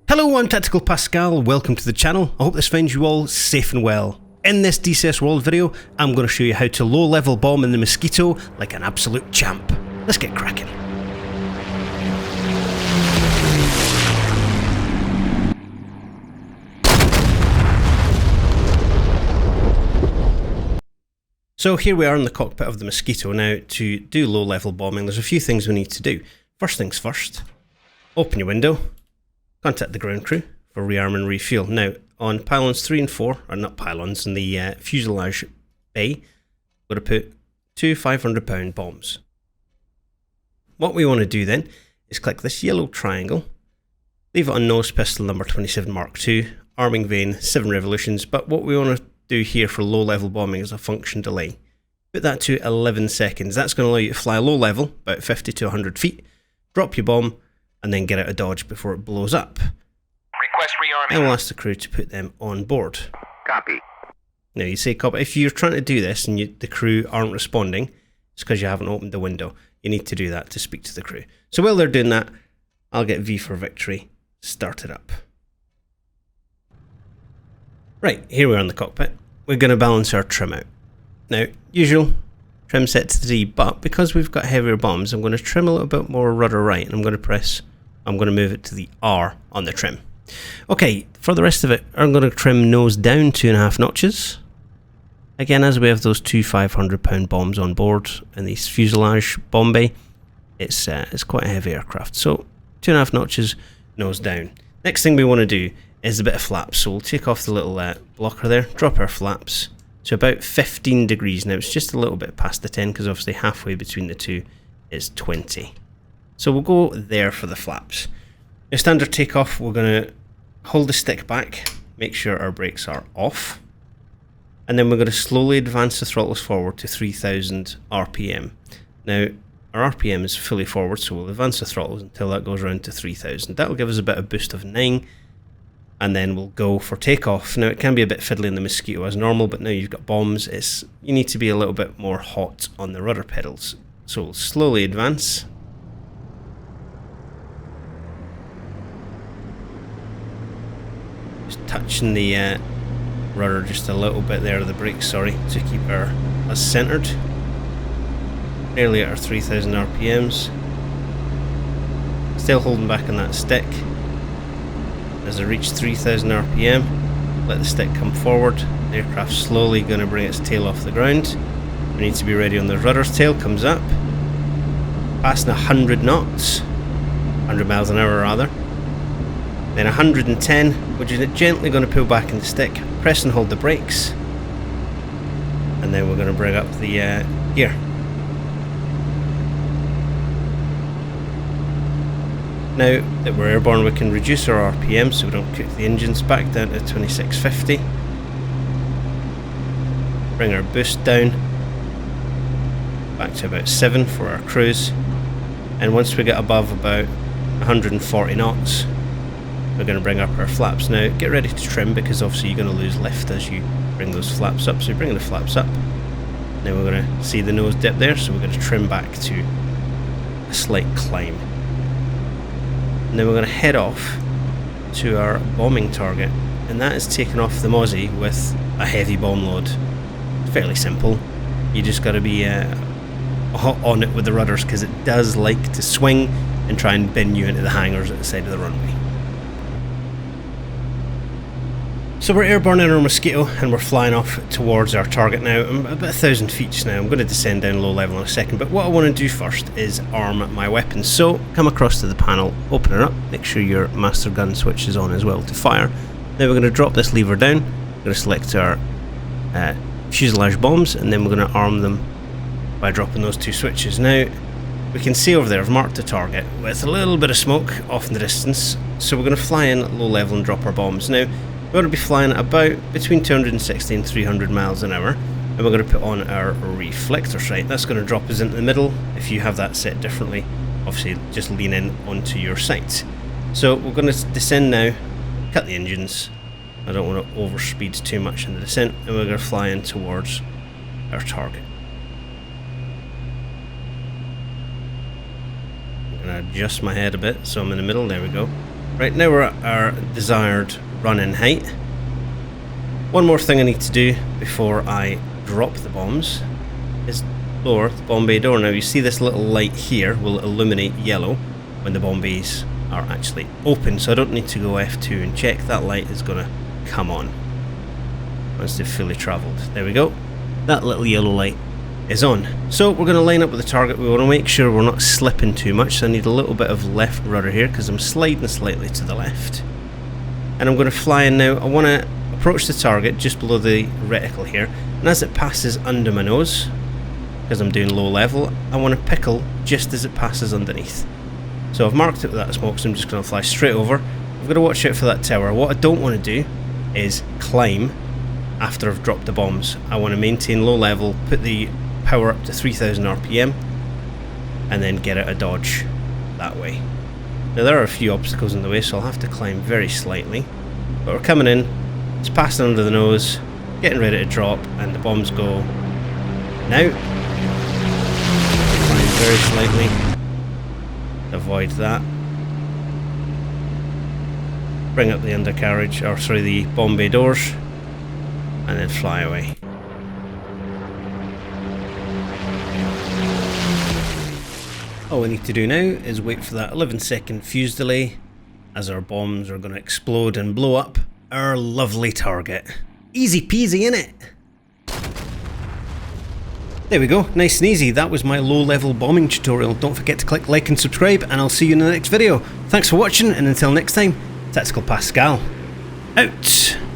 Hello, I'm Tactical Pascal, welcome to the channel. I hope this finds you all safe and well. In this DCS World video, I'm going to show you how to low-level bomb in the Mosquito like an absolute champ. Let's get cracking. So here we are in the cockpit of the Mosquito. Now, to do low-level bombing, there's a few things we need to do. First things first, open your window. Contact the ground crew for rearm and refuel. Now, on pylons 3 and 4, or not pylons, in the fuselage bay, we're going to put two 500-pound bombs. What we want to do then is click this yellow triangle, leave it on nose pistol number 27 Mark II, arming vane 7 revolutions, but what we want to do here for low-level bombing is a function delay. Put that to 11 seconds. That's going to allow you to fly low level, about 50 to 100 feet, drop your bomb, and then get out of dodge before it blows up. Request rearming. And we'll ask the crew to put them on board. Copy. Now you say copy. If you're trying to do this and the crew aren't responding, it's because you haven't opened the window. You need to do that to speak to the crew. So while they're doing that, I'll get V for victory started up. Right, here we are in the cockpit. We're going to balance our trim out. Now, usual trim set to 3, but because we've got heavier bombs, I'm going to trim a little bit more rudder right, and I'm going to move it to the R on the trim. Okay, for the rest of it, I'm going to trim nose down 2.5 notches. Again, as we have those two 500-pound bombs on board in the fuselage bomb bay, it's quite a heavy aircraft. So 2.5 notches, nose down. Next thing we want to do is a bit of flaps. So we'll take off the little blocker there, drop our flaps to about 15 degrees. Now it's just a little bit past the 10 because obviously halfway between the two is 20. So we'll go there for the flaps. Your standard takeoff, we're going to hold the stick back, make sure our brakes are off, and then we're going to slowly advance the throttles forward to 3000 RPM. Now our RPM is fully forward, so we'll advance the throttles until that goes around to 3000. That'll give us a bit of boost of 9. And then we'll go for takeoff. Now it can be a bit fiddly in the Mosquito as normal, but now you've got bombs, you need to be a little bit more hot on the rudder pedals. So we'll slowly advance. Just touching the rudder just a little bit there, the brakes, sorry, to keep us centered. Nearly at our 3000 RPMs. Still holding back on that stick. As I reach 3000 RPM, let the stick come forward. The aircraft's slowly going to bring its tail off the ground. We need to be ready on the rudder's tail, comes up. Passing 100 knots, 100 miles an hour rather. Then 110, which is gently going to pull back in the stick. Press and hold the brakes. And then we're going to bring up the gear. Now that we're airborne, we can reduce our RPM so we don't kick the engines back down to 2650. Bring our boost down back to about 7 for our cruise. And once we get above about 140 knots, we're going to bring up our flaps. Now get ready to trim because obviously you're going to lose lift as you bring those flaps up. So you're bringing the flaps up. Now we're going to see the nose dip there, so we're going to trim back to a slight climb. And then we're going to head off to our bombing target, and that is taking off the Mozzie with a heavy bomb load. Fairly simple. You just got to be on it with the rudders because it does like to swing and try and bin you into the hangars at the side of the runway. So we're airborne in our Mosquito and we're flying off towards our target now. I'm about 1,000 feet just now. I'm going to descend down low level in a second, but what I want to do first is arm my weapons. So come across to the panel, open it up, make sure your master gun switch is on as well to fire. Now we're going to drop this lever down, we're going to select our fuselage bombs, and then we're going to arm them by dropping those two switches. Now we can see over there I've marked the target with a little bit of smoke off in the distance, so we're going to fly in at low level and drop our bombs. Now we're going to be flying at about between 260 and 300 miles an hour, and we're going to put on our reflector sight. That's going to drop us into the middle. If you have that set differently, obviously just lean in onto your sight. So we're going to descend now, cut the engines. I don't want to overspeed too much in the descent, and we're going to fly in towards our target. I'm going to adjust my head a bit so I'm in the middle. There we go. Right, now we're at our desired run-in height. One more thing I need to do before I drop the bombs is lower the bomb bay door. Now you see this little light here will illuminate yellow when the bomb bays are actually open, so I don't need to go F2 and check. That light is going to come on once they've fully travelled. There we go. That little yellow light is on. So we're going to line up with the target. We want to make sure we're not slipping too much, so I need a little bit of left rudder here because I'm sliding slightly to the left. And I'm going to fly in now. I want to approach the target just below the reticle here, and as it passes under my nose, because I'm doing low level, I want to pickle just as it passes underneath. So I've marked it with that smoke, so I'm just going to fly straight over. I've got to watch out for that tower. What I don't want to do is climb after I've dropped the bombs. I want to maintain low level, put the power up to 3000 RPM, and then get out of dodge that way. Now there are a few obstacles in the way, so I'll have to climb very slightly. But we're coming in, it's passing under the nose, getting ready to drop, and the bombs go now. Climb very slightly. Avoid that. Bring up the undercarriage, or sorry, the bomb bay doors, and then fly away. All we need to do now is wait for that 11-second fuse delay as our bombs are going to explode and blow up our lovely target. Easy peasy, innit? There we go, nice and easy. That was my low-level bombing tutorial. Don't forget to click like and subscribe, and I'll see you in the next video. Thanks for watching, and until next time, Tactical Pascale out.